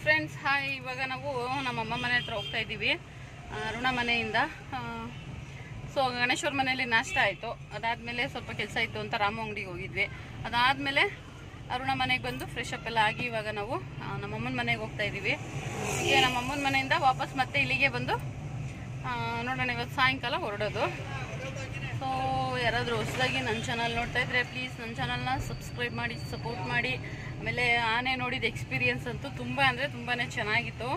Friends hi, ಇವಾಗ ನಾವು ನಮ್ಮಮ್ಮ ಮನೆ ಹತ್ರ ಹೋಗ್ತಾ ಇದ್ದೀವಿ, ಅರುಣ ಮನೆಯಿಂದ. ಸೊ ಗಣೇಶ್ವರ ಮನೆಯಲ್ಲಿ ನಾಷ್ಟ ಆಯಿತು. ಅದಾದಮೇಲೆ ಸ್ವಲ್ಪ ಕೆಲಸ ಇತ್ತು ಅಂತ ರಾಮು ಅಂಗಡಿಗೆ ಹೋಗಿದ್ವಿ. ಅದಾದಮೇಲೆ ಅರುಣ ಮನೆಗೆ ಬಂದು ಫ್ರೆಶ್ ಅಪ್ ಎಲ್ಲ ಆಗಿ ಇವಾಗ ನಾವು ನಮ್ಮಮ್ಮನ ಮನೆಗೆ ಹೋಗ್ತಾ ಇದ್ದೀವಿ. ಹೀಗೆ ನಮ್ಮಮ್ಮನ ಮನೆಯಿಂದ ವಾಪಸ್ ಮತ್ತೆ ಇಲ್ಲಿಗೆ ಬಂದು ನೋಡೋಣ ಇವತ್ತು ಸಾಯಂಕಾಲ ಹೊರಡೋದು. ಸೊ ಯಾರಾದರೂ ಹೊಸದಾಗಿ ನನ್ನ ಚಾನಲ್ ನೋಡ್ತಾ ಇದ್ದರೆ ಪ್ಲೀಸ್ ನನ್ನ ಚಾನಲ್ನ ಸಬ್ಸ್ಕ್ರೈಬ್ ಮಾಡಿ, ಸಪೋರ್ಟ್ ಮಾಡಿ. ಆಮೇಲೆ ಆನೆ ನೋಡಿದ ಎಕ್ಸ್ಪೀರಿಯನ್ಸ್ ಅಂತೂ ತುಂಬ ಅಂದರೆ ತುಂಬಾ ಚೆನ್ನಾಗಿತ್ತು.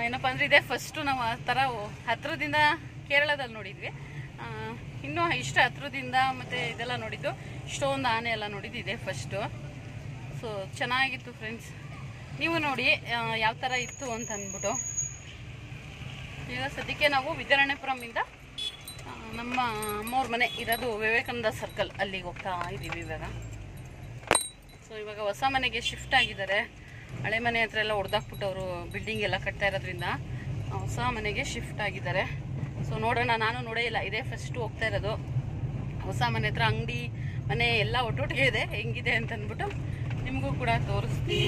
ಏನಪ್ಪ ಅಂದರೆ ಇದೇ ಫಸ್ಟು ನಾವು ಆ ಥರ ಹತ್ತಿರದಿಂದ ಕೇರಳದಲ್ಲಿ ನೋಡಿದ್ವಿ. ಇನ್ನೂ ಇಷ್ಟ ಹತ್ತಿರದಿಂದ ಮತ್ತು ಇದೆಲ್ಲ ನೋಡಿದ್ದು, ಇಷ್ಟೊಂದು ಆನೆ ಎಲ್ಲ ನೋಡಿದ್ದು ಇದೇ ಫಸ್ಟು. ಸೊ ಚೆನ್ನಾಗಿತ್ತು ಫ್ರೆಂಡ್ಸ್, ನೀವು ನೋಡಿ ಯಾವ ಥರ ಇತ್ತು ಅಂತ ಅಂದ್ಬಿಟ್ಟು. ಈಗ ಸದ್ಯಕ್ಕೆ ನಾವು ವಿದ್ಯಾರಣ್ಯಪುರಮಿಂದ ನಮ್ಮ ಅಮ್ಮವ್ರ ಮನೆ ಇರೋದು ವಿವೇಕಾನಂದ ಸರ್ಕಲ್, ಅಲ್ಲಿಗೆ ಹೋಗ್ತಾ ಇದ್ದೀವಿ ಇವಾಗ. ಸೊ ಇವಾಗ ಹೊಸ ಮನೆಗೆ ಶಿಫ್ಟ್ ಆಗಿದ್ದಾರೆ. ಹಳೆ ಮನೆ ಹತ್ರ ಎಲ್ಲ ಹೊಡೆದಾಕ್ಬಿಟ್ಟವರು ಬಿಲ್ಡಿಂಗ್ ಎಲ್ಲ ಕಟ್ತಾ ಇರೋದ್ರಿಂದ ಹೊಸ ಮನೆಗೆ ಶಿಫ್ಟ್ ಆಗಿದ್ದಾರೆ. ಸೊ ನೋಡೋಣ, ನಾನು ನೋಡೇ ಇಲ್ಲ, ಇದೇ ಫಸ್ಟು ಹೋಗ್ತಾ ಇರೋದು. ಹೊಸ ಮನೆ ಹತ್ರ ಅಂಗಡಿ ಮನೆ ಎಲ್ಲ ಒಟ್ಟೊಟ್ಟಿಗೆ ಇದೆ, ಹೆಂಗಿದೆ ಅಂತ ಅಂದ್ಬಿಟ್ಟು ನಿಮಗೂ ಕೂಡ ತೋರಿಸ್ತೀನಿ.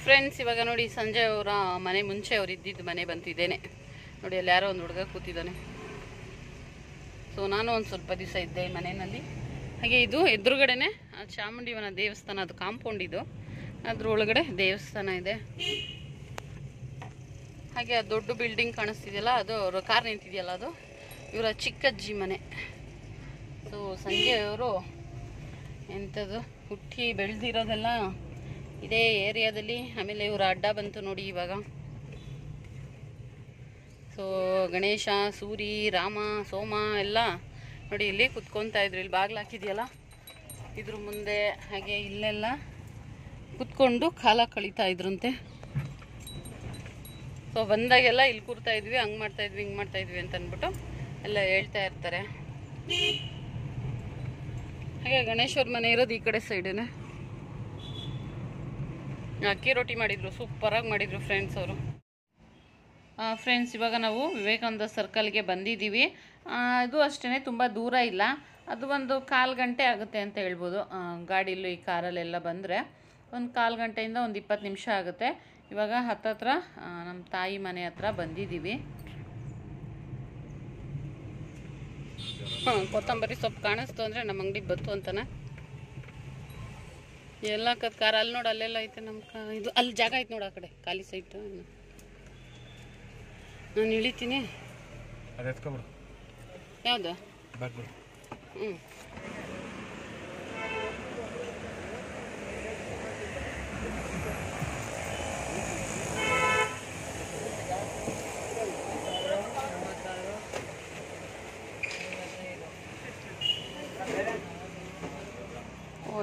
ಫ್ರೆಂಡ್ಸ್ ಇವಾಗ ನೋಡಿ ಸಂಜೆ ಅವರ ಮನೆ ಮುಂಚೆ ಅವ್ರು ಇದ್ದಿದ್ದು ಮನೆ ಬಂತಿದ್ದೇನೆ ನೋಡಿ. ಅಲ್ಲಿ ಯಾರೋ ಒಂದು ಹುಡುಗ ಕೂತಿದ್ದಾನೆ. ಸೊ ನಾನು ಒಂದು ಸ್ವಲ್ಪ ದಿವಸ ಇದ್ದೆ ಈ ಮನೆಯಲ್ಲಿ. ಹಾಗೆ ಇದು ಎದುರುಗಡೆನೆ ಚಾಮುಂಡಿವನ ದೇವಸ್ಥಾನ, ಅದು ಕಾಂಪೌಂಡ್ ಇದು, ಅದ್ರ ಒಳಗಡೆ ದೇವಸ್ಥಾನ ಇದೆ. ಹಾಗೆ ಆ ದೊಡ್ಡ ಬಿಲ್ಡಿಂಗ್ ಕಾಣಿಸ್ತಿದೆಯಲ್ಲ, ಅದು ಅವ್ರ ಕಾರ್ ನಿಂತಿದೆಯಲ್ಲ, ಅದು ಇವರ ಚಿಕ್ಕಜ್ಜಿ ಮನೆ. ಸೊ ಸಂಜೆ ಅವರು ಎಂಥದ್ದು ಹುಟ್ಟಿ ಬೆಳೆದಿರೋದೆಲ್ಲ ಇದೇ ಏರಿಯಾದಲ್ಲಿ. ಆಮೇಲೆ ಇವರ ಅಡ್ಡ ಬಂತು ನೋಡಿ ಇವಾಗ. ಸೊ ಗಣೇಶ, ಸೂರಿ, ರಾಮ, ಸೋಮ ಎಲ್ಲ ನೋಡಿ ಇಲ್ಲಿ ಕುತ್ಕೊತಾ ಇದ್ರು. ಇಲ್ಲಿ ಬಾಗಿಲು ಹಾಕಿದೆಯಲ್ಲ ಇದ್ರ ಮುಂದೆ, ಹಾಗೆ ಇಲ್ಲೆಲ್ಲ ಕುತ್ಕೊಂಡು ಕಾಲ ಕಳೀತಾ ಇದ್ರಂತೆ. ಸೊ ಬಂದಾಗೆಲ್ಲ ಇಲ್ಲಿ ಕೂರ್ತಾ ಇದ್ವಿ, ಹಂಗೆ ಮಾಡ್ತಾಯಿದ್ವಿ, ಹಿಂಗೆ ಮಾಡ್ತಾಯಿದ್ವಿ ಅಂತ ಅಂದ್ಬಿಟ್ಟು ಎಲ್ಲ ಹೇಳ್ತಾ ಇರ್ತಾರೆ. ಹಾಗೆ ಗಣೇಶ್ವರ ಮನೆ ಇರೋದು ಈ ಕಡೆ ಸೈಡೇನೆ. ಅಕ್ಕಿ ರೊಟ್ಟಿ ಮಾಡಿದ್ರು, ಸೂಪರಾಗಿ ಮಾಡಿದ್ರು ಫ್ರೆಂಡ್ಸ್ ಅವರು. ಫ್ರೆಂಡ್ಸ್ ಇವಾಗ ನಾವು ವಿವೇಕಾನಂದ ಸರ್ಕಲ್ಗೆ ಬಂದಿದ್ದೀವಿ. ಅದು ಅಷ್ಟೇ ತುಂಬ ದೂರ ಇಲ್ಲ, ಅದು ಒಂದು 1/4 ಗಂಟೆ ಆಗುತ್ತೆ ಅಂತ ಹೇಳ್ಬೋದು. ಗಾಡೀಲಿ ಈ ಕಾರಲ್ಲೆಲ್ಲ ಬಂದರೆ ಒಂದು 1/4 ಗಂಟೆಯಿಂದ ಒಂದು 20 ನಿಮಿಷ ಆಗುತ್ತೆ. ಇವಾಗ ಹತ್ತತ್ರ ನಮ್ಮ ತಾಯಿ ಮನೆ ಹತ್ರ ಬಂದಿದ್ದೀವಿ. ಕೊತ್ತಂಬರಿ ಸೊಪ್ಪು ಕಾಣಿಸ್ತು ಅಂದರೆ ನಮ್ಮ ಅಂಗಡಿಗೆ ಬತ್ತು ಅಂತಾನೆ. ಎಲ್ಲ ಕಾರ್ ಅಲ್ಲಿ ನೋಡಿ, ಅಲ್ಲೆಲ್ಲ ಐತೆ ನಮ್ಮ ಇದು, ಅಲ್ಲಿ ಜಾಗ ಐತೆ ನೋಡಿ, ಆ ಕಡೆ ಖಾಲಿ ಸೈಟ್. ನಾನು ಇಳಿತೀನಿ. ಯಾವುದು? ಹ್ಞೂ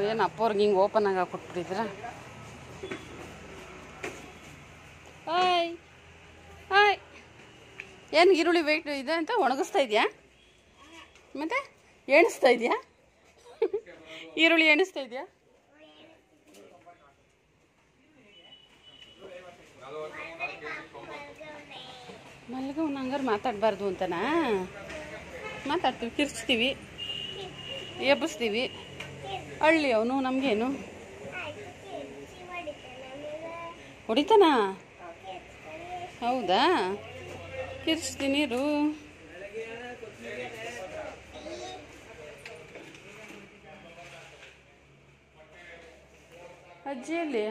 ಏನು ಅಪ್ಪವ್ರಿಗೆ ಹಿಂಗೆ ಓಪನ್ ಆಗಿ ಕೊಟ್ಬಿಟ್ಟಿದ್ರ? ಹಾಯ್ ಹಾಯ್, ಏನು ಈರುಳ್ಳಿ ವೆಯ್ಟ್ ಇದೆ ಅಂತ ಒಣಗಿಸ್ತಾ ಇದೆಯಾ? ಮತ್ತೆ ಎಣಿಸ್ತಾ ಇದೆಯಾ? ಈರುಳ್ಳಿ ಎಣಿಸ್ತಾ ಇದೆಯಾ? ಮಲ್ಗವ್ನ ಹಂಗಾರೆ ಮಾತಾಡಬಾರ್ದು ಅಂತನಾ? ಮಾತಾಡ್ತೀವಿ, ಕಿರ್ಚ್ತೀವಿ, ಎಬ್ಬಿಸ್ತೀವಿ. ಹಳ್ಳಿ ಅವನು, ನಮಗೇನು ಹೊಡಿತಾನ? ಹೌದಾ, ಕಿರ್ಚ್ತೀನಿ ಇರು. ಅಜ್ಜಿಯಲ್ಲಿ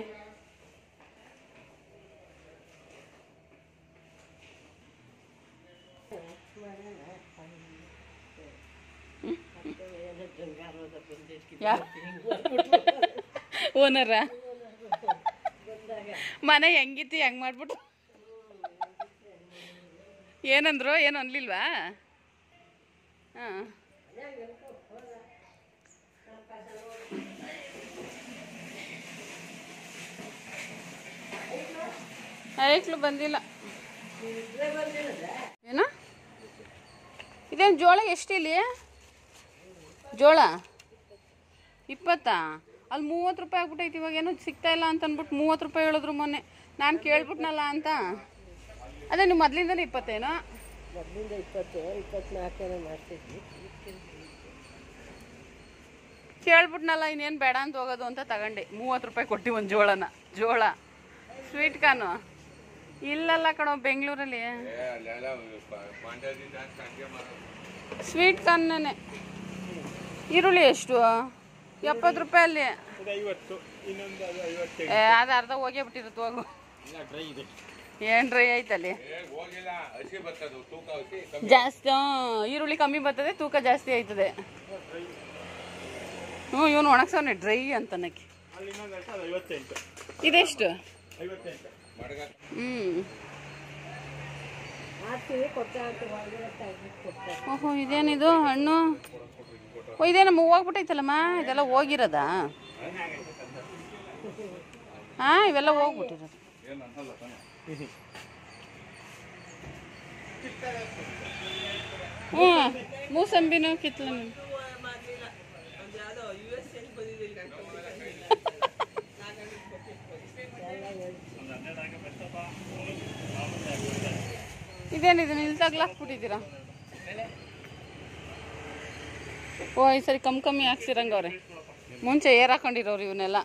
ಓನರ ಮನೆ ಹೆಂಗಿತ್ತು ಹೆಂಗೆ ಮಾಡ್ಬಿಟ್ಟು ಏನಂದ್ರು? ಏನು ಅನ್ಲಿಲ್ವಾ? ಹಾಂ ಐಕ್ಳು ಬಂದಿಲ್ಲ. ಏನ ಇದೇನು ಜೋಳ? ಎಷ್ಟಿಲ್ಲಿ ಜೋಳ? 20? ಅಲ್ಲಿ 30 ರೂಪಾಯಿ ಆಗ್ಬಿಟ್ಟೈತಿ. ಇವಾಗ ಏನೋ ಸಿಗ್ತಾ ಇಲ್ಲ ಅಂತ ಅಂದ್ಬಿಟ್ಟು 30 ರೂಪಾಯಿ ಹೇಳಿದ್ರು ಮೊನ್ನೆ. ನಾನು ಕೇಳ್ಬಿಟ್ನಲ್ಲ ಅಂತ. ಅದೇ ನೀವು ಮೊದಲಿಂದನೇ 20 ಮೊದಲಿಂದ 24 ಮಾಡ್ತಿದ್ವಿ. ಕೇಳ್ಬಿಟ್ನಲ್ಲ ಇನ್ನೇನು ಬೇಡ ಅಂತ ಹೋಗೋದು ಅಂತ ತಗೊಂಡೆ. 30 ರೂಪಾಯಿ ಕೊಟ್ಟು ಒಂದು ಜೋಳ ಸ್ವೀಟ್ ಕಾರ್ನು. ಇಲ್ಲಲ್ಲ ಕಣೋ, ಬೆಂಗಳೂರಲ್ಲಿ ಸ್ವೀಟ್ ಕಾರ್ನೇ. ಈರುಳ್ಳಿ ಎಷ್ಟು? 70 ರೂಪಾಯಿ ಅಲ್ಲಿ. ಅದು ಅರ್ಧ ಹೋಗೇ ಬಿಟ್ಟಿರುತ್ತೆ. ಹೋಗು, ಏನು ಡ್ರೈ ಐತಲ್ಲಿ ಜಾಸ್ತಿ. ಈರುಳ್ಳಿ ಕಮ್ಮಿ ಬರ್ತದೆ, ತೂಕ ಜಾಸ್ತಿ ಆಯ್ತದೆ. ಇವನು ಒಣಗ್ಸವನೆ ಡ್ರೈ ಅಂತನಕ್ಕೆ. ಇದೆಷ್ಟು? ಓಹೋ, ಇದೇನಿದು ಹಣ್ಣು? ಇದೇನ ಹೋಗ್ಬಿಟ್ಟೈತಲ್ಲಮ್ಮ, ಇದೆಲ್ಲ ಹೋಗಿರೋದಾ? ಇವೆಲ್ಲ ಹೋಗ್ಬಿಟ್ಟಿರೋದು. ಮೂಸಂಬಿನೂ ಕಿತ್ಲ. ಇದೇನಿದೆ ಇಲ್ಲಿ ತಗ್ಲಾಕ್ಬಿಟ್ಟಿದ್ದೀರಾ? ಈ ಸರಿ ಕಮ್ಮಿ ಹಾಕ್ಸಿರಂಗವ್ರೆ. ಮುಂಚೆ ಏರ್ ಹಾಕೊಂಡಿರೋರು ಇವನ್ನೆಲ್ಲ.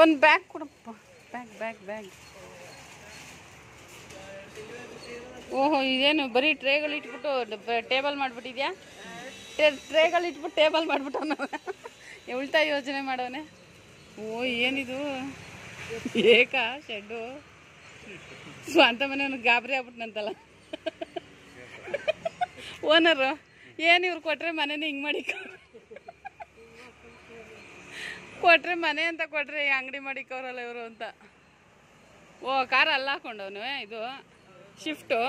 ಒಂದು ಬ್ಯಾಗ್ ಕೊಡಪ್ಪ, ಬ್ಯಾಗ್. ಓಹೋ, ಇದೇನು ಬರೀ ಟ್ರೇಗಳು ಇಟ್ಬಿಟ್ಟು ಟೇಬಲ್ ಮಾಡಿಬಿಟ್ಟಿದ್ಯಾ? ಟ್ರೇಗಳು ಇಟ್ಬಿಟ್ಟು ಟೇಬಲ್ ಮಾಡಿಬಿಟ್ಟವನ. ಉಳ್ತಾಯ ಯೋಜನೆ ಮಾಡವನೆ. ಏನಿದು ಏಕಾ ಶೆಡ್ಡು? ಸ್ವಂತ ಮನೆ ಅವನಿಗೆ ಗಾಬರಿ ಆಗ್ಬಿಟ್ನಂತಲ್ಲ ಓನರು. ಏನು ಇವ್ರು ಕೊಟ್ರೆ ಮನೇನ ಹಿಂಗೆ ಮಾಡಿ ಕೊಟ್ರೆ ಮನೆ ಅಂತ ಕೊಟ್ರೆ ಅಂಗಡಿ ಮಾಡಿಕೋರಲ್ಲ ಇವರು ಅಂತ. ಕಾರ್ ಅಲ್ಲ ಹಾಕೊಂಡವನು. ಇದು ಶಿಫ್ಟು.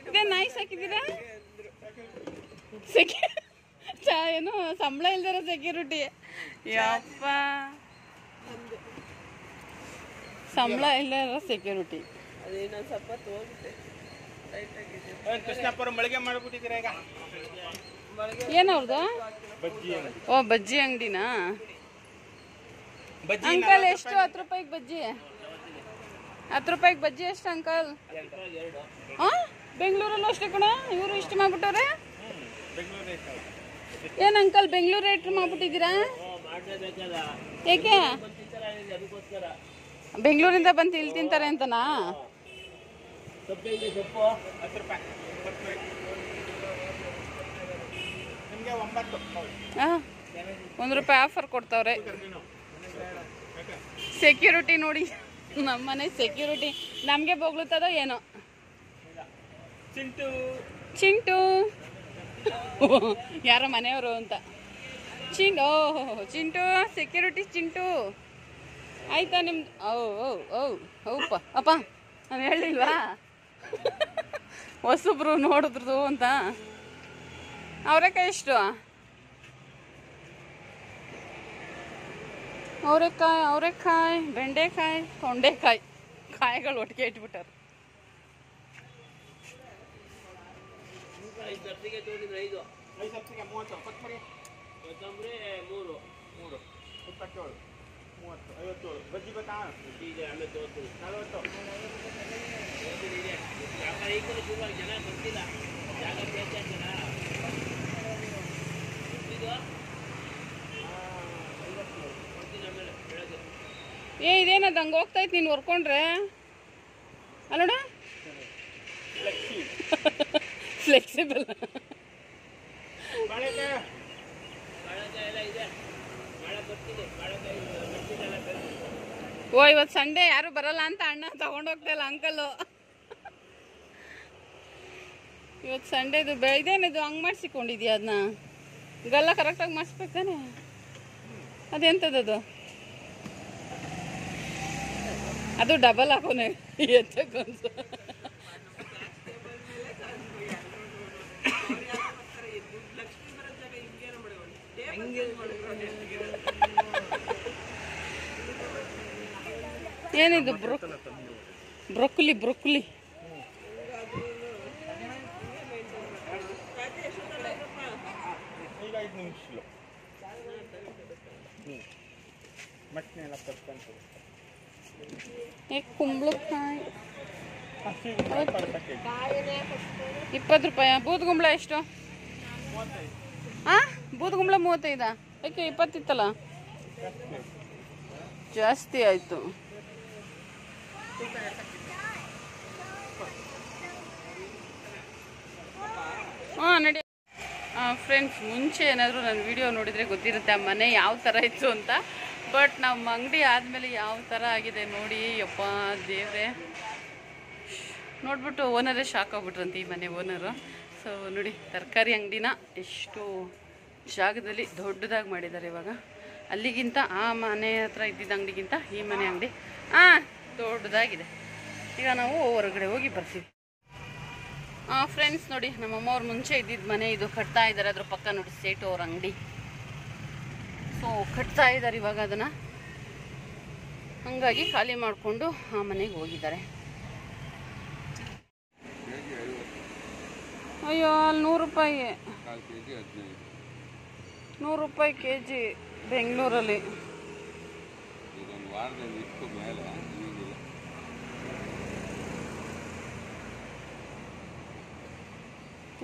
ಇದೇ ನಾಯಿ ಸಾಕಿದ್ದೀರಾ? ಏನು ಸಂಬಳ ಇಲ್ದಿರೋ ಸೆಕ್ಯೂರಿಟಿ? ಯಪ್ಪ, ಸಂಬಳ ಇಲ್ಲದಿರೋ ಸೆಕ್ಯೂರಿಟಿ. ಏನವ್ರದ್ದು? ಬಜ್ಜಿ ಅಂಗಡಿನಾ? ಅಂಕಲ್ ಎಷ್ಟು? 10 ರೂಪಾಯಿಗೆ ಬಜ್ಜಿ? 10 ರೂಪಾಯಿಗೆ ಬಜ್ಜಿ ಎಷ್ಟು ಅಂಕಲ್? ಬೆಂಗಳೂರಲ್ಲೂ ಅಷ್ಟೇ ಕಣ. ಇವರು ಇಷ್ಟು ಮಾಡ್ಬಿಟ್ಟವ್ರೆ. ಏನ್ ಅಂಕಲ್ ಬೆಂಗಳೂರು ರೇಟ್ ಮಾಡ್ಬಿಟ್ಟಿದ್ದೀರಾ? ಏಕೆ? ಬೆಂಗಳೂರಿಂದ ಬಂದು ಇಲ್ಲಿ ತಿಂತಾರೆ ಅಂತನಾ? ₹1 ಆಫರ್ ಕೊಡ್ತಾವ್ರೆ. ಸೆಕ್ಯೂರಿಟಿ ನೋಡಿ, ನಮ್ಮನೆ ಸೆಕ್ಯೂರಿಟಿ ನಮಗೆ ಬೊಗಳುತ್ತದೋ ಏನೋ. ಚಿಂಟು ಯಾರೋ ಮನೆಯವರು ಅಂತ. ಚಿಂಟು ಸೆಕ್ಯೂರಿಟಿ ಚಿಂಟು ಆಯ್ತಾ ನಿಮ್ದು? ಹೌಪ್ಪ ಅಪ್ಪ, ನಾನು ಹೇಳಿಲ್ವಾ ಹೊಸಬ್ರು ನೋಡಿದ್ರು ಅಂತ. ಅವರೆಕಾಯಿ ಎಷ್ಟು? ಅವರೆಕಾಯಿ, ಬೆಂಡೆಕಾಯಿ, ತೊಂಡೆಕಾಯಿ ಕಾಯಿಗಳು ಒಟ್ಟಿಗೆ ಇಟ್ಬಿಟ್ಟಾರೆ. ಇದೇನದು ಹಂಗೆ ಹೋಗ್ತೈತೆ ನೀನು ಹೊರ್ಕೊಂಡ್ರೆ? ಅಲ್ಲೋಡ ಫ್ಲೆಕ್ಸಿಬಲ್. ಇವತ್ತು ಸಂಡೇ ಯಾರು ಬರಲ್ಲ ಅಂತ ಅಣ್ಣ ತಗೊಂಡೋಗ್ತಾಯಿಲ್ಲ ಅಂಕಲ್ಲು. ಇವತ್ತು ಸಂಡೇದು ಇದೇನಿದು ಹಂಗೆ ಮಾಡಿಸಿಕೊಂಡಿದ್ಯಾ? ಅದನ್ನ ಗಲ್ಲ ಕರೆಕ್ಟಾಗಿ ಮಾಡಿಸ್ಬೇಕಾನೆ. ಅದೆಂಥದ್ದು? ಅದು ಡಬಲ್ ಹಾಕೋನೆ ಎತ್ತಕ್ಕೊಂದು. ಏನಿದು? ಬ್ರೊಕೊಲಿ. ಮಟ್ಟನೆಲ್ಲ ಕಟ್ಕೊಂಡು ಕುಂಬಳಕಾಯಿ 20 ರೂಪಾಯಿ. ಬೂದ್ಗುಂಬಳ ಎಷ್ಟು? ಹಾಂ, ಬೂದ್ಗುಂಬಳ 35. ಯಾಕೆ 20 ಇತ್ತಲ್ಲ, ಜಾಸ್ತಿ ಆಯಿತು. ಹಾಂ ನಡಿ. ಫ್ರೆಂಡ್ಸ್, ಮುಂಚೆ ಏನಾದರೂ ನನ್ನ ವಿಡಿಯೋ ನೋಡಿದರೆ ಗೊತ್ತಿರುತ್ತೆ ಆ ಮನೆ ಯಾವ ಥರ ಇತ್ತು ಅಂತ. ಬಟ್ ನಮ್ಮ ಅಂಗಡಿ ಆದಮೇಲೆ ಯಾವ ಥರ ಆಗಿದೆ ನೋಡಿ. ಯಪ್ಪ ದೇವ್ರೆ, ನೋಡ್ಬಿಟ್ಟು ಓನರೇ ಶಾಕ್ ಆಗ್ಬಿಟ್ರಂತೆ, ಈ ಮನೆ ಓನರು. ಸೊ ನೋಡಿ, ತರಕಾರಿ ಅಂಗಡಿನ ಎಷ್ಟು ಜಾಗದಲ್ಲಿ ದೊಡ್ಡದಾಗಿ ಮಾಡಿದ್ದಾರೆ ಇವಾಗ. ಅಲ್ಲಿಗಿಂತ ಆ ಮನೆ ಹತ್ರ ಇದ್ದಿದ್ದ ಅಂಗಡಿಗಿಂತ ಈ ಮನೆ ಅಂಗಡಿ ದೊಡ್ಡದಾಗಿದೆ. ಈಗ ನಾವು ಹೊರಗಡೆ ಹೋಗಿ ಬರ್ತೀವಿ. ಫ್ರೆಂಡ್ಸ್ ನೋಡಿ, ನಮ್ಮಮ್ಮವ್ರು ಮುಂಚೆ ಇದ್ದಿದ್ದ ಮನೆ ಇದು ಕಟ್ತಾ ಇದ್ದಾರೆ. ಅದ್ರ ಪಕ್ಕ ನೋಡಿ ಸೇಟು ಅವ್ರ ಅಂಗಡಿ. ಸೊ ಕಟ್ತಾ ಇದ್ದಾರೆ ಇವಾಗ ಅದನ್ನು. ಹಾಗಾಗಿ ಖಾಲಿ ಮಾಡಿಕೊಂಡು ಆ ಮನೆಗೆ ಹೋಗಿದ್ದಾರೆ. ಅಯ್ಯೋ, ಅಲ್ಲಿ 100 ರೂಪಾಯಿ, 100 ರೂಪಾಯಿ kg ಬೆಂಗಳೂರಲ್ಲಿ.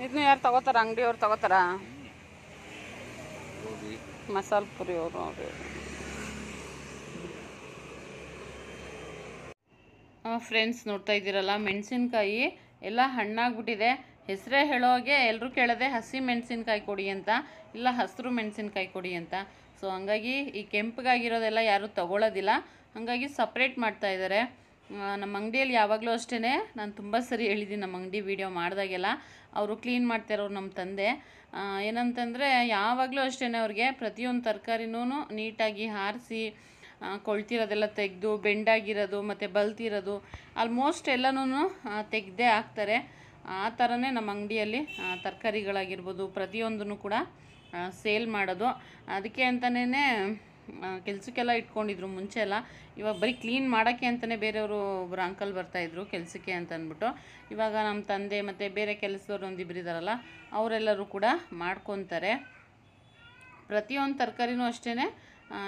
ಇದನ್ನು ಯಾರು ತಗೋತಾರ? ಅಂಗಡಿಯವ್ರು ತಗೋತಾರ? ಮಸಾಲೆ ಪುರಿ ಅವರು. ಫ್ರೆಂಡ್ಸ್ ನೋಡ್ತಾ ಇದ್ದೀರಲ್ಲ, ಮೆಣಸಿನ್ಕಾಯಿ ಎಲ್ಲ ಹಣ್ಣಾಗ್ಬಿಟ್ಟಿದೆ. ಹೆಸರೇ ಹೇಳೋಗೆ ಎಲ್ಲರೂ ಕೇಳೋದೆ ಹಸಿ ಮೆಣಸಿನ್ಕಾಯಿ ಕೊಡಿ ಅಂತ, ಇಲ್ಲ ಹಸಿರು ಮೆಣಸಿನ್ಕಾಯಿ ಕೊಡಿ ಅಂತ. ಸೊ ಹಂಗಾಗಿ ಈ ಕೆಂಪಗಾಗಿರೋದೆಲ್ಲ ಯಾರೂ ತಗೊಳ್ಳೋದಿಲ್ಲ, ಹಾಗಾಗಿ ಸಪ್ರೇಟ್ ಮಾಡ್ತಾ ಇದ್ದಾರೆ. ನಮ್ಮ ಅಂಗಡಿಯಲ್ಲಿ ಯಾವಾಗಲೂ ಅಷ್ಟೇ, ನಾನು ತುಂಬ ಸರಿ ಹೇಳಿದ್ದೀನಿ ನಮ್ಮ ಅಂಗಡಿ ವೀಡಿಯೋ ಮಾಡಿದಾಗೆಲ್ಲ. ಅವರು ಕ್ಲೀನ್ ಮಾಡ್ತಾರವ್ರು ನಮ್ಮ ತಂದೆ. ಏನಂತಂದರೆ ಯಾವಾಗಲೂ ಅಷ್ಟೇ, ಅವ್ರಿಗೆ ಪ್ರತಿಯೊಂದು ತರಕಾರಿನೂ ನೀಟಾಗಿ ಹಾರಿಸಿ ಕೊಳ್ತಿರೋದೆಲ್ಲ ತೆಗೆದು, ಬೆಂಡಾಗಿರೋದು ಮತ್ತು ಬಲ್ತಿರೋದು ಆಲ್ಮೋಸ್ಟ್ ಎಲ್ಲನೂ ತೆಗೆದೇ ಹಾಕ್ತಾರೆ. ಆ ಥರನೇ ನಮ್ಮ ಅಂಗಡಿಯಲ್ಲಿ ತರಕಾರಿಗಳಾಗಿರ್ಬೋದು ಪ್ರತಿಯೊಂದನ್ನು ಕೂಡ ಸೇಲ್ ಮಾಡೋದು. ಅದಕ್ಕೆ ಅಂತಲೇ ಕೆಲಸಕ್ಕೆಲ್ಲ ಇಟ್ಕೊಂಡಿದ್ರು ಮುಂಚೆ ಎಲ್ಲ. ಇವಾಗ ಬರೀ ಕ್ಲೀನ್ ಮಾಡೋಕ್ಕೆ ಅಂತಲೇ ಬೇರೆಯವರು ಒಬ್ಬರು ಅಂಕಲ್ ಬರ್ತಾಯಿದ್ರು ಕೆಲಸಕ್ಕೆ ಅಂತ ಅಂದ್ಬಿಟ್ಟು. ಇವಾಗ ನಮ್ಮ ತಂದೆ ಮತ್ತು ಬೇರೆ ಕೆಲಸದವ್ರು ಒಂದಿಬ್ರು ಇದ್ದಾರಲ್ಲ, ಅವರೆಲ್ಲರೂ ಕೂಡ ಮಾಡ್ಕೊತಾರೆ. ಪ್ರತಿಯೊಂದು ತರಕಾರಿನೂ ಅಷ್ಟೇ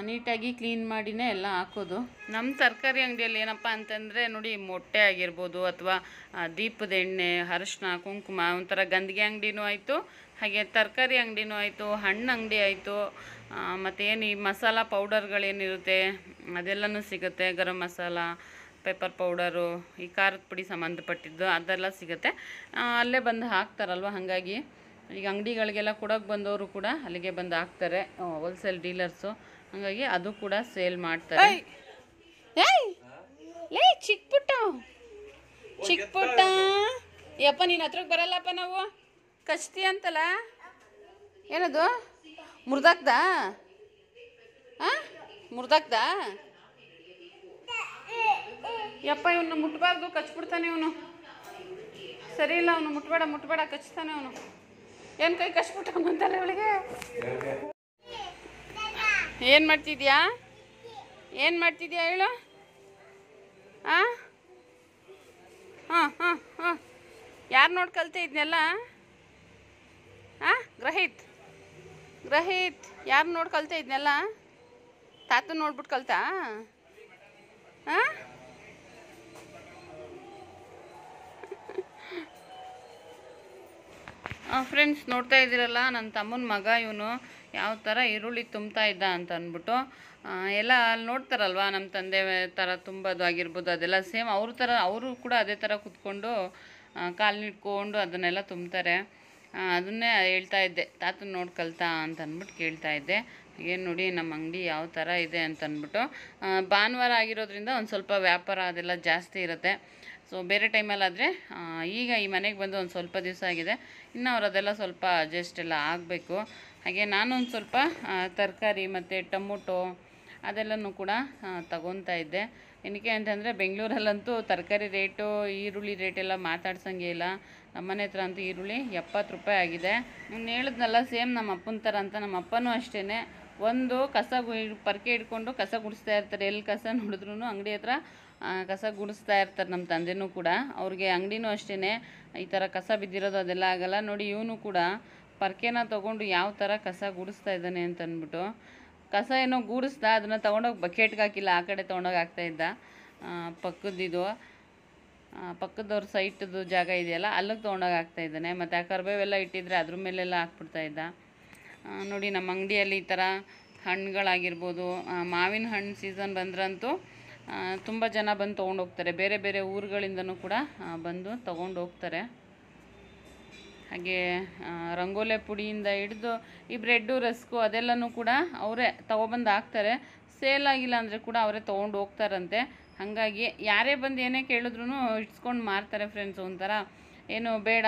ನೀಟಾಗಿ ಕ್ಲೀನ್ ಮಾಡಿನೇ ಎಲ್ಲ ಹಾಕೋದು. ನಮ್ಮ ತರಕಾರಿ ಅಂಗಡಿಯಲ್ಲಿ ಏನಪ್ಪ ಅಂತಂದರೆ ನೋಡಿ, ಮೊಟ್ಟೆ ಆಗಿರ್ಬೋದು ಅಥವಾ ದೀಪದ ಎಣ್ಣೆ, ಅರಿಶಿನ, ಕುಂಕುಮ, ಒಂಥರ ಗಂದಿಗೆ ಅಂಗಡಿನೂ ಆಯಿತು, ಹಾಗೆ ತರಕಾರಿ ಅಂಗಡಿನೂ ಆಯಿತು, ಹಣ್ಣು ಅಂಗಡಿ ಆಯಿತು, ಮತ್ತೇನು ಈ ಮಸಾಲ ಪೌಡರ್ಗಳೇನಿರುತ್ತೆ ಅದೆಲ್ಲನೂ ಸಿಗುತ್ತೆ. ಗರಂ ಮಸಾಲ, ಪೆಪ್ಪರ್ ಪೌಡರು, ಈ ಖಾರದ ಪುಡಿ ಸಂಬಂಧಪಟ್ಟಿದ್ದು ಅದೆಲ್ಲ ಸಿಗುತ್ತೆ. ಅಲ್ಲೇ ಬಂದು ಹಾಕ್ತಾರಲ್ವ, ಹಾಗಾಗಿ ಈಗ ಅಂಗಡಿಗಳಿಗೆಲ್ಲ ಕೊಡೋಕೆ ಬಂದವರು ಕೂಡ ಅಲ್ಲಿಗೆ ಬಂದು ಹಾಕ್ತಾರೆ, ಹೋಲ್ಸೇಲ್ ಡೀಲರ್ಸು. ಹಾಗಾಗಿ ಅದು ಕೂಡ ಸೇಲ್ ಮಾಡ್ತಾರೆ. ಚಿಕ್ಕ ಪುಟ್ಟ ಯಪ್ಪ, ನೀನು ಹತ್ರಕ್ಕೆ ಬರಲ್ಲಪ್ಪ, ನಾವು ಕಚ್ತಿ ಅಂತಲ್ಲ. ಏನದು ಮುರ್ದಾಕ್ದ? ಮುರ್ದಾಕ್ದ? ಯಪ್ಪ, ಇವನ್ನ ಮುಟ್ಬಾರ್ದು, ಕಚ್ಬಿಡ್ತಾನೆ ಇವನು. ಸರಿ ಇಲ್ಲ, ಅವನು ಮುಟ್ಬೇಡ, ಕಚ್ತಾನೆ ಅವನು. ಏನು ಕೈ ಕಚ್ಬಿಟ್ಟವನು ಅಂತಲ್ಲ ಇವಳಿಗೆ. ಏನು ಮಾಡ್ತಿದ್ಯಾ ಹೇಳು? ಹಾಂ, ಯಾರು ನೋಡಿ ಕಲ್ತೆ ಇದನ್ನೆಲ್ಲ? ಗ್ರಹಿತ್ ಯಾರು ನೋಡಿ ಕಲ್ತೆ ಇದನ್ನೆಲ್ಲ? ತಾತ ನೋಡ್ಬಿಟ್ಟು ಕಲ್ತಾ? ಫ್ರೆಂಡ್ಸ್ ನೋಡ್ತಾ ಇದ್ದೀರಲ್ಲ, ನನ್ನ ತಮ್ಮನ ಮಗ ಇವನು ಯಾವ ಥರ ಈರುಳ್ಳಿ ತುಂಬ್ತಾ ಇದ್ದ ಅಂತ ಅಂದ್ಬಿಟ್ಟು. ಎಲ್ಲ ಅಲ್ಲಿ ನೋಡ್ತಾರಲ್ವ ನಮ್ಮ ತಂದೆ ಥರ ತುಂಬೋದು ಆಗಿರ್ಬೋದು, ಅದೆಲ್ಲ ಸೇಮ್ ಅವ್ರ ಥರ, ಅವರು ಕೂಡ ಅದೇ ಥರ ಕೂತ್ಕೊಂಡು ಕಾಲು ನಿಟ್ಕೊಂಡು ಅದನ್ನೆಲ್ಲ ತುಂಬ್ತಾರೆ. ಅದನ್ನೇ ಹೇಳ್ತಾ ಇದ್ದೆ, ತಾತನ ನೋಡಿ ಕಲ್ತಾ ಅಂತ ಅಂದ್ಬಿಟ್ಟು ಕೇಳ್ತಾ ಇದ್ದೆ. ಏನು ನೋಡಿ ನಮ್ಮ ಅಂಗಡಿ ಯಾವ ಥರ ಇದೆ ಅಂತ ಅಂದ್ಬಿಟ್ಟು. ಭಾನುವಾರ ಆಗಿರೋದ್ರಿಂದ ಒಂದು ಸ್ವಲ್ಪ ವ್ಯಾಪಾರ ಅದೆಲ್ಲ ಜಾಸ್ತಿ ಇರುತ್ತೆ. ಸೊ ಬೇರೆ ಟೈಮಲ್ಲಾದರೆ, ಈಗ ಈ ಮನೆಗೆ ಬಂದು ಒಂದು ಸ್ವಲ್ಪ ದಿವಸ ಆಗಿದೆ, ಇನ್ನು ಅವ್ರು ಅದೆಲ್ಲ ಸ್ವಲ್ಪ ಅಡ್ಜಸ್ಟ್ ಎಲ್ಲ ಆಗಬೇಕು. ಹಾಗೆ ನಾನು ಒಂದು ಸ್ವಲ್ಪ ತರಕಾರಿ ಮತ್ತು ಟೊಮೊಟೊ ಅದೆಲ್ಲನೂ ಕೂಡ ತಗೊತಾ ಇದ್ದೆ. ಏನಕ್ಕೆ ಅಂತಂದರೆ ಬೆಂಗಳೂರಲ್ಲಂತೂ ತರಕಾರಿ ರೇಟು, ಈರುಳ್ಳಿ ರೇಟೆಲ್ಲ ಮಾತಾಡ್ಸಂಗೆ ಇಲ್ಲ. ನಮ್ಮನೆ ಹತ್ರ ಅಂತೂ ಈರುಳ್ಳಿ 70 ರೂಪಾಯಿ ಆಗಿದೆ. ನಾನು ಹೇಳಿದ್ನಲ್ಲ, ಸೇಮ್ ನಮ್ಮ ಅಪ್ಪನ ಥರ ಅಂತ. ನಮ್ಮ ಅಪ್ಪನೂ ಅಷ್ಟೇ, ಒಂದು ಪರ್ಕೆ ಹಿಡ್ಕೊಂಡು ಕಸ ಗುಡಿಸ್ತಾ ಇರ್ತಾರೆ. ಎಲ್ಲಿ ಕಸ ನೋಡಿದ್ರು ಅಂಗಡಿ ಹತ್ರ ಕಸ ಗುಡಿಸ್ತಾ ಇರ್ತಾರೆ. ನಮ್ಮ ತಂದೆನೂ ಕೂಡ, ಅವ್ರಿಗೆ ಅಂಗಡಿನೂ ಅಷ್ಟೇ, ಈ ಥರ ಕಸ ಬಿದ್ದಿರೋದು ಅದೆಲ್ಲ ಆಗಲ್ಲ. ನೋಡಿ ಇವನು ಕೂಡ ಪರ್ಕೆನ ತೊಗೊಂಡು ಯಾವ ಥರ ಕಸ ಗುಡಿಸ್ತಾ ಇದ್ದಾನೆ ಅಂತ ಅಂದ್ಬಿಟ್ಟು. ಕಸ ಏನೋ ಗೂಡಿಸ್ದ, ಅದನ್ನು ತೊಗೊಂಡೋಗಿ ಬಕೆಟ್ಗೆ ಹಾಕಿಲ್ಲ, ಆ ಕಡೆ ತೊಗೊಂಡೋಗಿ ಹಾಕ್ತಾಯಿದ್ದ. ಪಕ್ಕದಿದು ಪಕ್ಕದವ್ರ ಸೈಟ್ದು ಜಾಗ ಇದೆಯಲ್ಲ ಅಲ್ಲಿಗೆ ತೊಗೊಂಡೋಗಿ ಹಾಕ್ತಾಯಿದ್ದಾನೆ. ಮತ್ತು ಆ ಕರಿಬೇವೆಲ್ಲ ಇಟ್ಟಿದ್ರೆ ಅದ್ರ ಮೇಲೆಲ್ಲ ಹಾಕ್ಬಿಡ್ತಾಯಿದ್ದ. ನೋಡಿ ನಮ್ಮ ಅಂಗಡಿಯಲ್ಲಿ ಈ ಥರ ಹಣ್ಣುಗಳಾಗಿರ್ಬೋದು, ಮಾವಿನ ಹಣ್ಣು ಸೀಸನ್ ಬಂದ್ರಂತೂ ತುಂಬ ಜನ ಬಂದು ತೊಗೊಂಡೋಗ್ತಾರೆ. ಬೇರೆ ಬೇರೆ ಊರುಗಳಿಂದನೂ ಕೂಡ ಬಂದು ತೊಗೊಂಡು ಹೋಗ್ತಾರೆ. ಹಾಗೆ ರಂಗೋಲೆ ಪುಡಿಯಿಂದ ಹಿಡಿದು ಈ ಬ್ರೆಡ್ಡು ರಸ್ಕು ಅದೆಲ್ಲನೂ ಕೂಡ ಅವರೇ ತೊಗೊಬಂದು ಹಾಕ್ತಾರೆ. ಸೇಲ್ ಆಗಿಲ್ಲ ಅಂದರೆ ಕೂಡ ಅವರೇ ತೊಗೊಂಡು ಹೋಗ್ತಾರಂತೆ. ಹಾಗಾಗಿ ಯಾರೇ ಬಂದು ಏನೇ ಕೇಳಿದ್ರೂ ಇಟ್ಸ್ಕೊಂಡು ಮಾರ್ತಾರೆ ಫ್ರೆಂಡ್ಸ್. ಒಂಥರ ಏನು ಬೇಡ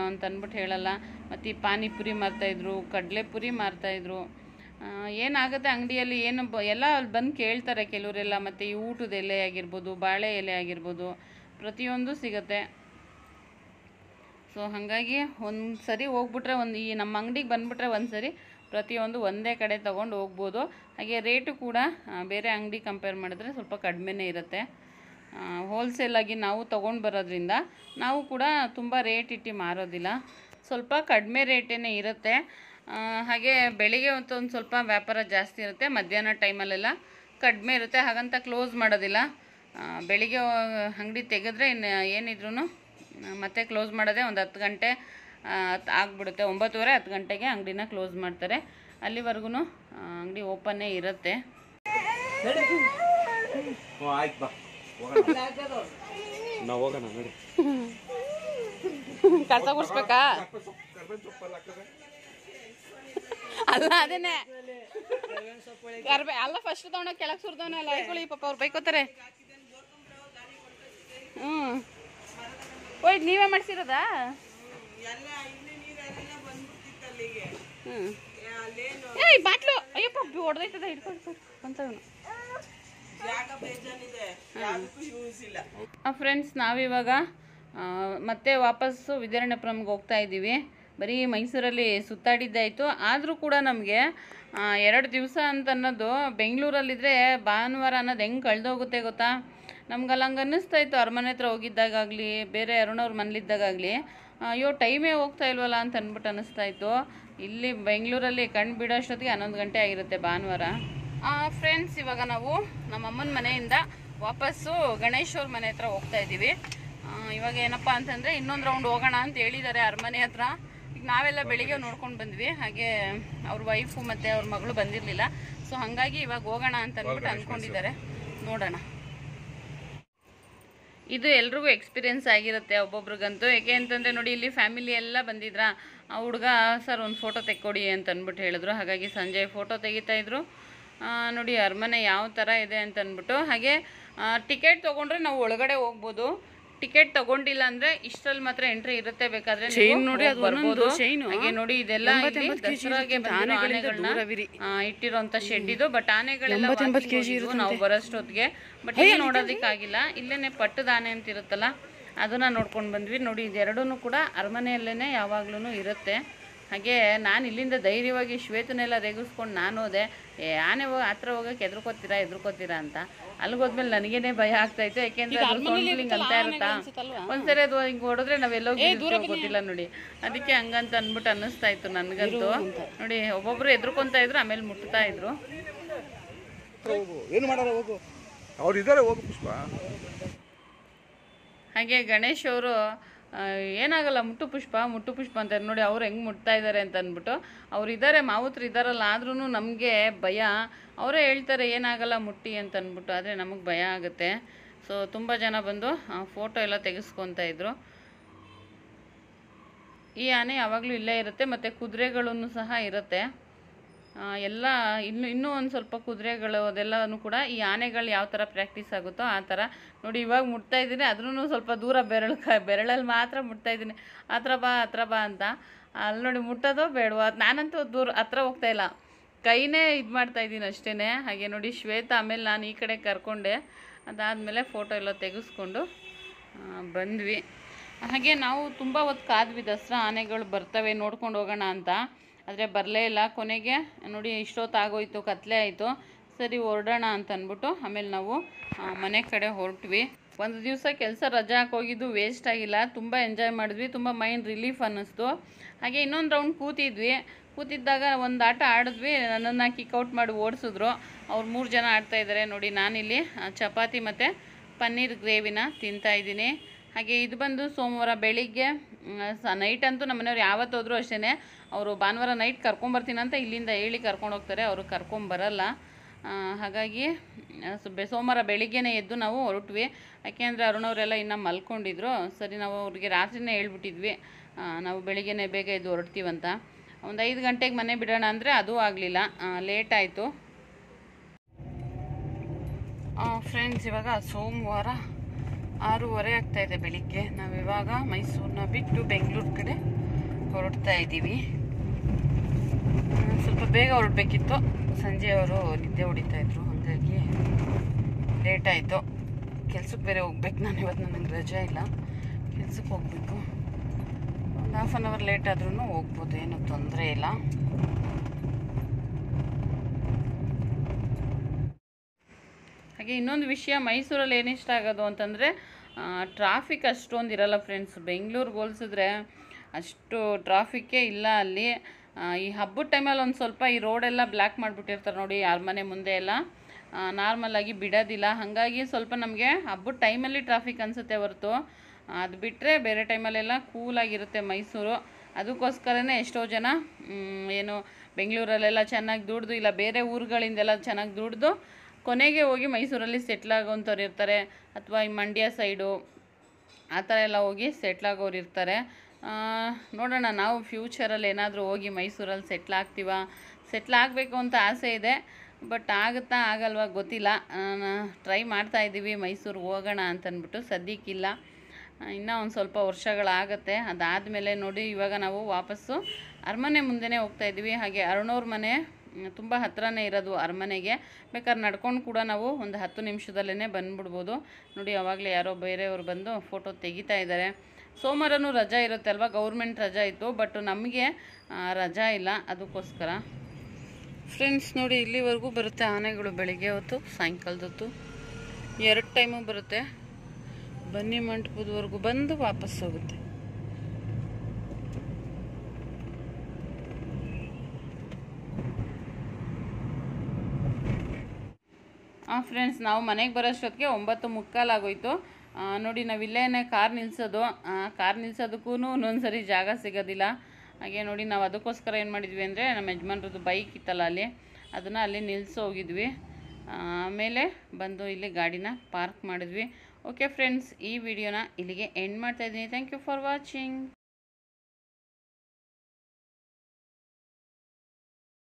ಅಂತಂದ್ಬಿಟ್ಟು ಹೇಳಲ್ಲ. ಮತ್ತು ಈ ಪಾನಿಪುರಿ ಮಾರ್ತಾಯಿದ್ರು, ಕಡಲೆಪುರಿ ಮಾರ್ತಾಯಿದ್ರು. ಏನಾಗುತ್ತೆ ಅಂಗಡಿಯಲ್ಲಿ ಏನು ಎಲ್ಲ ಬಂದು ಕೇಳ್ತಾರೆ ಕೆಲವರೆಲ್ಲ. ಮತ್ತು ಈ ಊಟದ ಎಲೆ ಆಗಿರ್ಬೋದು, ಬಾಳೆ ಎಲೆ ಆಗಿರ್ಬೋದು, ಪ್ರತಿಯೊಂದು ಸಿಗುತ್ತೆ. ಸೊ ಹಾಗಾಗಿ ಒಂದು ಸರಿ ಹೋಗ್ಬಿಟ್ರೆ ಈ ನಮ್ಮ ಅಂಗಡಿಗೆ ಬಂದುಬಿಟ್ರೆ ಒಂದು ಸರಿ ಪ್ರತಿಯೊಂದು ಒಂದೇ ಕಡೆ ತೊಗೊಂಡು ಹೋಗ್ಬೋದು. ಹಾಗೆ ರೇಟು ಕೂಡ ಬೇರೆ ಅಂಗಡಿ ಕಂಪೇರ್ ಮಾಡಿದ್ರೆ ಸ್ವಲ್ಪ ಕಡಿಮೆನೇ ಇರುತ್ತೆ. ಹೋಲ್ಸೇಲಾಗಿ ನಾವು ತೊಗೊಂಡು ಬರೋದ್ರಿಂದ ನಾವು ಕೂಡ ತುಂಬ ರೇಟ್ ಇಟ್ಟು ಮಾರೋದಿಲ್ಲ, ಸ್ವಲ್ಪ ಕಡಿಮೆ ರೇಟೇ ಇರುತ್ತೆ. ಹಾಗೆ ಬೆಳಿಗ್ಗೆ ಹೊತ್ತು ಒಂದು ಸ್ವಲ್ಪ ವ್ಯಾಪಾರ ಜಾಸ್ತಿ ಇರುತ್ತೆ, ಮಧ್ಯಾಹ್ನ ಟೈಮಲ್ಲೆಲ್ಲ ಕಡಿಮೆ ಇರುತ್ತೆ. ಹಾಗಂತ ಕ್ಲೋಸ್ ಮಾಡೋದಿಲ್ಲ. ಬೆಳಿಗ್ಗೆ ಅಂಗಡಿ ತೆಗೆದ್ರೆ ಇನ್ನು ಏನಿದ್ರೂ ಮತ್ತೆ ಕ್ಲೋಸ್ ಮಾಡೋದೇ ಒಂದು 10 ಗಂಟೆ ಆಗಿಬಿಡುತ್ತೆ. 9:30 10 ಗಂಟೆಗೆ ಅಂಗಡಿನ ಕ್ಲೋಸ್ ಮಾಡ್ತಾರೆ. ಅಲ್ಲಿವರೆಗೂ ಅಂಗಡಿ ಓಪನ್ನೇ ಇರುತ್ತೆ. ಕಸ ಗುಡಿಸ್ಬೇಕಾ? ಅಲ್ಲ ಅದೇನೆ ಅಲ್ಲ ಫಸ್ಟ್ ತಗೊಂಡೋಗಿ ಕೆಳಗೆ ಸುರಿದವನೆಲ್ಲ ಹಾಕೊಳ್ಳಿ ಪಾಪ ಅವ್ರು ಬೈಕೋತಾರೆ. ಓಯ್ ನೀವೇ ಮಾಡಿಸಿರೋದಾ? ಏಯ್ ಬಾಟ್ಲು ಅಯ್ಯಪ್ಪ ಹೊಡೆದೈತದ ಹಿಡ್ಕೊಂಡು ಅಂತವನು. ಫ್ರೆಂಡ್ಸ್ ನಾವಿವಾಗ ಮತ್ತೆ ವಾಪಸ್ಸು ವಿದ್ಯಾರಣ್ಯಪುರಂಗೆ ಹೋಗ್ತಾ ಇದ್ದೀವಿ. ಬರೀ ಮೈಸೂರಲ್ಲಿ ಸುತ್ತಾಡಿದ್ದಾಯಿತು. ಆದರೂ ಕೂಡ ನಮಗೆ 2 ದಿವಸ ಅಂತ ಅನ್ನೋದು ಬೆಂಗಳೂರಲ್ಲಿದ್ದರೆ ಭಾನುವಾರ ಅನ್ನೋದು ಹೆಂಗೆ ಕಳೆದೋಗುತ್ತೆ ಗೊತ್ತಾ? ನಮ್ಗಲ್ಲ ಹಂಗೆ ಅನ್ನಿಸ್ತಾಯಿತ್ತು. ಅರಮನೆ ಹತ್ರ ಹೋಗಿದ್ದಾಗಲಿ, ಬೇರೆ ಅರುಣವ್ರ ಮನೇಲಿದ್ದಾಗಲಿ, ಅಯ್ಯೋ ಟೈಮೇ ಹೋಗ್ತಾ ಇಲ್ವಲ್ಲ ಅಂತ ಅಂದ್ಬಿಟ್ಟು ಅನ್ನಿಸ್ತಾಯಿತ್ತು. ಇಲ್ಲಿ ಬೆಂಗಳೂರಲ್ಲಿ ಕಣ್ಣು ಬಿಡೋಷ್ಟೊತ್ತಿಗೆ 11 ಗಂಟೆ ಆಗಿರುತ್ತೆ ಭಾನುವಾರ. ಫ್ರೆಂಡ್ಸ್ ಇವಾಗ ನಾವು ನಮ್ಮ ಅಮ್ಮನ ಮನೆಯಿಂದ ವಾಪಸ್ಸು ಗಣೇಶ್ ಅವ್ರ ಮನೆ ಹತ್ರ ಹೋಗ್ತಾ ಇದ್ದೀವಿ. ಇವಾಗ ಏನಪ್ಪ ಅಂತಂದರೆ ಇನ್ನೊಂದು ರೌಂಡ್ ಹೋಗೋಣ ಅಂತ ಹೇಳಿದ್ದಾರೆ ಅರಮನೆ ಹತ್ರ. ಈಗ ನಾವೆಲ್ಲ ಬೆಳಿಗ್ಗೆ ನೋಡ್ಕೊಂಡು ಬಂದ್ವಿ. ಹಾಗೆ ಅವ್ರ ವೈಫು ಮತ್ತು ಅವ್ರ ಮಗಳು ಬಂದಿರಲಿಲ್ಲ. ಸೊ ಹಾಗಾಗಿ ಇವಾಗ ಹೋಗೋಣ ಅಂತ ಅಂದ್ಬಿಟ್ಟು ಅಂದ್ಕೊಂಡಿದ್ದಾರೆ. ನೋಡೋಣ. ಇದು ಎಲ್ರಿಗೂ ಎಕ್ಸ್ಪೀರಿಯೆನ್ಸ್ ಆಗಿರುತ್ತೆ ಒಬ್ಬೊಬ್ರಿಗಂತೂ. ಯಾಕೆ ಅಂತಂದರೆ ನೋಡಿ ಇಲ್ಲಿ ಫ್ಯಾಮಿಲಿ ಎಲ್ಲ ಬಂದಿದ್ರಾ. ಆ ಹುಡುಗ ಸರ್ ಒಂದು ಫೋಟೋ ತೆಕ್ಕೊಡಿ ಅಂತ ಅಂದ್ಬಿಟ್ಟು ಹೇಳಿದ್ರು. ಹಾಗಾಗಿ ಸಂಜೆ ಫೋಟೋ ತೆಗಿತಾಯಿದ್ರು. ನೋಡಿ ಅರಮನೆ ಯಾವ ಥರ ಇದೆ ಅಂತ ಅಂದ್ಬಿಟ್ಟು. ಹಾಗೆ ಟಿಕೆಟ್ ತೊಗೊಂಡ್ರೆ ನಾವು ಒಳಗಡೆ ಹೋಗ್ಬೋದು. ಟಿಕೆಟ್ ತಗೊಂಡಿಲ್ಲ ಅಂದರೆ ಇಷ್ಟರಲ್ಲಿ ಮಾತ್ರ ಎಂಟ್ರಿ ಇರುತ್ತೆ. ಬೇಕಾದರೆ ನೋಡಿ ಅದು ಬರ್ಬೋದು. ಹಾಗೆ ನೋಡಿ ಇದೆಲ್ಲ ದಸರಾಗೆ ಆನೆಗಳನ್ನ ಇಟ್ಟಿರೋಂಥ ಶೆಡ್ ಇದು. ಬಟ್ ಆನೆಗಳೆಲ್ಲ ನಾವು ಬರೋಷ್ಟೊತ್ತಿಗೆ ಬಟ್ ಇಲ್ಲಿ ನೋಡೋದಕ್ಕಾಗಿಲ್ಲ. ಇಲ್ಲೇನೆ ಪಟ್ಟದ ಆನೆ ಅಂತ ಇರುತ್ತಲ್ಲ ಅದನ್ನು ನೋಡ್ಕೊಂಡು ಬಂದ್ವಿ. ನೋಡಿ ಇದೆರಡೂ ಕೂಡ ಅರಮನೆಯಲ್ಲೇ ಯಾವಾಗ್ಲೂ ಇರುತ್ತೆ. ಹಾಗೆ ನಾನು ಇಲ್ಲಿಂದ ಧೈರ್ಯವಾಗಿ ಶ್ವೇತನೆಲ್ಲ ರೇಗಿಸ್ಕೊಂಡು ನಾನು ಹೋದೆ. ಆನೆ ಹತ್ರ ಹೋಗೋಕೆ ಎದುರ್ಕೋತೀರಾ ಅಂತ. ಅಲ್ಲಿಗೋದ್ಮೇಲೆ ನನಗೇನೆ ಭಯ ಆಗ್ತಾಯಿತ್ತು. ಯಾಕೆಂದರೆ ಅದು ಹಿಂಗೆ ಅಂತ ಇರುತ್ತಾ, ಒಂದ್ಸರಿ ಅದು ಹಿಂಗೆ ಹೊಡೆದ್ರೆ ನಾವೆಲ್ಲೋ ಗೊತ್ತಿಲ್ಲ ನೋಡಿ. ಅದಕ್ಕೆ ಹಂಗಂತ ಅಂದ್ಬಿಟ್ಟು ಅನ್ನಿಸ್ತಾ ಇತ್ತು ನನಗಂತೂ. ನೋಡಿ ಒಬ್ಬೊಬ್ರು ಎದುರ್ಕೊತಾ ಇದ್ರು, ಆಮೇಲೆ ಮುಟ್ತಾ ಇದ್ರು. ಹಾಗೆ ಗಣೇಶ್ ಅವರು ಏನಾಗಲ್ಲ ಮುಟ್ಟು ಪುಷ್ಪ ಅಂತಾರೆ. ನೋಡಿ ಅವ್ರು ಹೆಂಗೆ ಮುಟ್ತಾ ಇದ್ದಾರೆ ಅಂತ ಅಂದ್ಬಿಟ್ಟು. ಅವ್ರು ಇದ್ದಾರೆ, ಮಾವುತರು ಇದ್ದಾರಲ್ಲ, ಆದ್ರೂ ನಮಗೆ ಭಯ. ಅವರೇ ಹೇಳ್ತಾರೆ ಏನಾಗಲ್ಲ ಮುಟ್ಟಿ ಅಂತ ಅಂದ್ಬಿಟ್ಟು. ಆದರೆ ನಮಗೆ ಭಯ ಆಗುತ್ತೆ. ಸೊ ತುಂಬ ಜನ ಬಂದು ಫೋಟೋ ಎಲ್ಲ ತೆಗೆಸ್ಕೊತಾ ಇದ್ರು. ಈ ಆನೆ ಯಾವಾಗಲೂ ಇಲ್ಲೇ ಇರುತ್ತೆ. ಮತ್ತು ಕುದುರೆಗಳೂ ಸಹ ಇರುತ್ತೆ. ಎಲ್ಲ ಇನ್ನೂ ಒಂದು ಸ್ವಲ್ಪ ಕುದುರೆಗಳು ಅದೆಲ್ಲನೂ ಕೂಡ ಈ ಆನೆಗಳು ಯಾವ ಥರ ಪ್ರಾಕ್ಟೀಸ್ ಆಗುತ್ತೋ ಆ ಥರ. ನೋಡಿ ಇವಾಗ ಮುಟ್ತಾ ಇದ್ದೀನಿ, ಅದ್ರೂ ಸ್ವಲ್ಪ ದೂರ ಬೆರಳಲ್ಲಿ ಮಾತ್ರ ಮುಟ್ತಾ ಇದ್ದೀನಿ. ಹತ್ರ ಬಾ ಅಂತ. ಅಲ್ಲಿ ನೋಡಿ ಮುಟ್ಟೋದು ಬೇಡವಾ? ನಾನಂತೂ ಹತ್ರ ಹೋಗ್ತಾಯಿಲ್ಲ, ಕೈನೇ ಇದು ಮಾಡ್ತಾಯಿದ್ದೀನಿ ಅಷ್ಟೇ. ಹಾಗೆ ನೋಡಿ ಶ್ವೇತ ಆಮೇಲೆ ನಾನು ಈ ಕಡೆ ಕರ್ಕೊಂಡೆ. ಅದಾದಮೇಲೆ ಫೋಟೋ ಎಲ್ಲ ತೆಗೆಸ್ಕೊಂಡು ಬಂದ್ವಿ. ಹಾಗೆ ನಾವು ತುಂಬ ಹೊತ್ತು ಕಾದ್ವಿ, ದಸರಾ ಆನೆಗಳು ಬರ್ತವೆ ನೋಡ್ಕೊಂಡು ಹೋಗೋಣ ಅಂತ. ಆದರೆ ಬರಲೇ ಇಲ್ಲ. ಕೊನೆಗೆ ನೋಡಿ ಇಷ್ಟೊತ್ತಾಗೋಯ್ತು, ಕತ್ಲೆ ಆಯಿತು. ಸರಿ ಹೊರಡೋಣ ಅಂತ ಅಂದ್ಬಿಟ್ಟು ಆಮೇಲೆ ನಾವು ಮನೆ ಕಡೆ ಹೊರಟ್ವಿ. ಒಂದು ದಿವಸ ಕೆಲಸ ರಜೆ ಹಾಕೋಗಿದ್ದು ವೇಸ್ಟ್ ಆಗಿಲ್ಲ. ತುಂಬ ಎಂಜಾಯ್ ಮಾಡಿದ್ವಿ, ತುಂಬ ಮೈಂಡ್ ರಿಲೀಫ್ ಅನ್ನಿಸ್ತು. ಹಾಗೆ ಇನ್ನೊಂದು ರೌಂಡ್ ಕೂತಿದ್ದಾಗ ಒಂದು ಆಟ ಆಡಿದ್ವಿ. ನನ್ನನ್ನು ಕಿಕ್ಔಟ್ ಮಾಡಿ ಓಡಿಸಿದ್ರು. ಅವ್ರು 3 ಜನ ಆಡ್ತಾಯಿದ್ದಾರೆ. ನೋಡಿ ನಾನಿಲ್ಲಿ ಚಪಾತಿ ಮತ್ತು ಪನ್ನೀರ್ ಗ್ರೇವಿನ ತಿಂತಾಯಿದ್ದೀನಿ. ಹಾಗೆ ಇದು ಬಂದು ಸೋಮವಾರ ಬೆಳಿಗ್ಗೆ ನೈಟ್ ಅಂತೂ ನಮ್ಮನೆಯವ್ರು ಯಾವತ್ತು ಹೋದರೂ ಅಷ್ಟೇ, ಅವರು ಭಾನುವಾರ ನೈಟ್ ಕರ್ಕೊಂಬರ್ತೀನಿ ಅಂತ ಇಲ್ಲಿಂದ ಹೇಳಿ ಕರ್ಕೊಂಡು ಹೋಗ್ತಾರೆ, ಅವರು ಕರ್ಕೊಂಬರಲ್ಲ. ಹಾಗಾಗಿ ಸೋಮವಾರ ಬೆಳಿಗ್ಗೆನೇ ಎದ್ದು ನಾವು ಹೊರಟ್ವಿ. ಯಾಕೆಂದರೆ ಅರುಣವರೆಲ್ಲ ಇನ್ನೂ ಮಲ್ಕೊಂಡಿದ್ರು. ಸರಿ, ನಾವು ಅವ್ರಿಗೆ ರಾತ್ರಿನೇ ಹೇಳ್ಬಿಟ್ಟಿದ್ವಿ ನಾವು ಬೆಳಿಗ್ಗೆನೇ ಬೇಗ ಎದ್ದು ಹೊರಡ್ತೀವಂತ. ಒಂದು 5 ಗಂಟೆಗೆ ಮನೆ ಬಿಡೋಣ ಅಂದರೆ ಅದೂ ಆಗಲಿಲ್ಲ, ಲೇಟ್ ಆಯಿತು. ಫ್ರೆಂಡ್ಸ್, ಇವಾಗ ಸೋಮವಾರ 6:30 ಆಗ್ತಾಯಿದೆ ಬೆಳಿಗ್ಗೆ. ನಾವಿವಾಗ ಮೈಸೂರನ್ನ ಬಿಟ್ಟು ಬೆಂಗಳೂರು ಕಡೆ ಹೊರಡ್ತಾ ಇದ್ದೀವಿ. ಸ್ವಲ್ಪ ಬೇಗ ಹೊರಡಬೇಕಿತ್ತು, ಸಂಜೆ ಅವರು ನಿದ್ದೆ ಹೊಡಿತಾಯಿದ್ರು, ಹಾಗಾಗಿ ಲೇಟ್ ಆಯಿತು. ಕೆಲ್ಸಕ್ಕೆ ಬೇರೆ ಹೋಗ್ಬೇಕು ನಾನು. ಇವತ್ತು ನನಗೆ ರಜೆ ಇಲ್ಲ, ಕೆಲ್ಸಕ್ಕೆ ಹೋಗಬೇಕು. ಒಂದು ½ ಅನ್ ಅವರ್ ಲೇಟ್ ಆದ್ರೂ ಹೋಗ್ಬೋದು, ಏನೂ ತೊಂದರೆ ಇಲ್ಲ. ಹಾಗೆ ಇನ್ನೊಂದು ವಿಷಯ, ಮೈಸೂರಲ್ಲಿ ಏನಿಷ್ಟ ಆಗೋದು ಅಂತಂದರೆ ಟ್ರಾಫಿಕ್ ಅಷ್ಟೊಂದು ಇರಲ್ಲ ಫ್ರೆಂಡ್ಸ್. ಬೆಂಗಳೂರಿಗೆ ಹೋಲಿಸಿದ್ರೆ ಅಷ್ಟು ಟ್ರಾಫಿಕ್ಕೇ ಇಲ್ಲ ಅಲ್ಲಿ. ಈ ಹಬ್ಬದ ಟೈಮಲ್ಲಿ ಒಂದು ಸ್ವಲ್ಪ ಈ ರೋಡೆಲ್ಲ ಬ್ಲ್ಯಾಕ್ ಮಾಡಿಬಿಟ್ಟಿರ್ತಾರೆ ನೋಡಿ, ಯಾರ ಮನೆ ಮುಂದೆ ಎಲ್ಲ ನಾರ್ಮಲಾಗಿ ಬಿಡೋದಿಲ್ಲ. ಹಾಗಾಗಿ ಸ್ವಲ್ಪ ನಮಗೆ ಹಬ್ಬದ ಟೈಮಲ್ಲಿ ಟ್ರಾಫಿಕ್ ಅನಿಸುತ್ತೆ ಹೊರತು, ಅದು ಬಿಟ್ಟರೆ ಬೇರೆ ಟೈಮಲ್ಲೆಲ್ಲ ಕೂಲಾಗಿರುತ್ತೆ ಮೈಸೂರು. ಅದಕ್ಕೋಸ್ಕರನೇ ಎಷ್ಟೋ ಜನ ಏನು ಬೆಂಗಳೂರಲ್ಲೆಲ್ಲ ಚೆನ್ನಾಗಿ ದುಡ್ದು, ಇಲ್ಲ ಬೇರೆ ಊರುಗಳಿಂದೆಲ್ಲ ಚೆನ್ನಾಗಿ ದುಡ್ದು ಕೊನೆಗೆ ಹೋಗಿ ಮೈಸೂರಲ್ಲಿ ಸೆಟ್ಲಾಗೋಂಥವ್ರು ಇರ್ತಾರೆ, ಅಥವಾ ಈ ಮಂಡ್ಯ ಸೈಡು ಆ ಥರ ಎಲ್ಲ ಹೋಗಿ ಸೆಟ್ಲಾಗೋರು ಇರ್ತಾರೆ. ನೋಡೋಣ, ನಾವು ಫ್ಯೂಚರಲ್ಲಿ ಏನಾದರೂ ಹೋಗಿ ಮೈಸೂರಲ್ಲಿ ಸೆಟ್ಲಾಗಬೇಕು ಅಂತ ಆಸೆ ಇದೆ. ಬಟ್ ಆಗುತ್ತಾ ಆಗಲ್ವಾ ಗೊತ್ತಿಲ್ಲ. ಟ್ರೈ ಮಾಡ್ತಾಯಿದ್ದೀವಿ ಮೈಸೂರಿಗೆ ಹೋಗೋಣ ಅಂತಂದ್ಬಿಟ್ಟು. ಸದ್ಯಕ್ಕಿಲ್ಲ, ಇನ್ನೂ ಒಂದು ಸ್ವಲ್ಪ ವರ್ಷಗಳಾಗತ್ತೆ. ಅದಾದಮೇಲೆ ನೋಡಿ, ಇವಾಗ ನಾವು ವಾಪಸ್ಸು ಅರಮನೆ ಮುಂದೆನೇ ಹೋಗ್ತಾಯಿದ್ದೀವಿ. ಹಾಗೆ ಅರುಣವ್ರ ಮನೆ ತುಂಬ ಹತ್ರನೇ ಇರೋದು ಅರಮನೆಗೆ. ಬೇಕಾದ್ರೆ ನಡ್ಕೊಂಡು ಕೂಡ ನಾವು ಒಂದು 10 ನಿಮಿಷದಲ್ಲೇ ಬಂದುಬಿಡ್ಬೋದು. ನೋಡಿ, ಆವಾಗಲೇ ಯಾರೋ ಬೇರೆಯವರು ಬಂದು ಫೋಟೋ ತೆಗಿತಾ ಇದ್ದಾರೆ. ಸೋಮವಾರನೂ ರಜಾ ಇರುತ್ತೆ ಅಲ್ವಾ, ಗೌರ್ಮೆಂಟ್ ರಜಾ ಇತ್ತು. ಬಟ್ ನಮಗೆ ರಜಾ ಇಲ್ಲ, ಅದಕ್ಕೋಸ್ಕರ. ಫ್ರೆಂಡ್ಸ್ ನೋಡಿ, ಇಲ್ಲಿವರೆಗೂ ಬರುತ್ತೆ ಆನೆಗಳು. ಬೆಳಿಗ್ಗೆ ಹೊತ್ತು, ಸಾಯಂಕಾಲದ ಹೊತ್ತು 2 ಟೈಮು ಬರುತ್ತೆ. ಬನ್ನಿ ಮಂಟಪದವರೆಗೂ ಬಂದು ವಾಪಸ್ ಹೋಗುತ್ತೆ. ಫ್ರೆಂಡ್ಸ್, ನಾವು ಮನೆಗೆ ಬರೋಷ್ಟೊತ್ತಿಗೆ 9:45 ಆಗೋಯ್ತು. ನೋಡಿ, ನಾವು ಇಲ್ಲೇನೆ ಕಾರ್ ನಿಲ್ಲಿಸೋದು. ಕಾರ್ ನಿಲ್ಸೋದಕ್ಕೂ ಒಂದೊಂದ್ಸರಿ ಜಾಗ ಸಿಗೋದಿಲ್ಲ. ಹಾಗೆ ನೋಡಿ, ನಾವು ಅದಕ್ಕೋಸ್ಕರ ಏನು ಮಾಡಿದ್ವಿ ಅಂದರೆ, ನಮ್ಮ ಯಜಮಾನ್ರದ್ದು ಬೈಕ್ ಇತ್ತಲ್ಲ ಅಲ್ಲಿ, ಅದನ್ನು ಅಲ್ಲಿ ನಿಲ್ಲಿಸೋಗಿದ್ವಿ. ಆಮೇಲೆ ಬಂದು ಇಲ್ಲಿ ಗಾಡಿನ ಪಾರ್ಕ್ ಮಾಡಿದ್ವಿ. ಓಕೆ ಫ್ರೆಂಡ್ಸ್, ಈ ವಿಡಿಯೋನ ಇಲ್ಲಿಗೆ ಎಂಡ್ ಮಾಡ್ತಾಯಿದ್ದೀನಿ. Thank you for watching.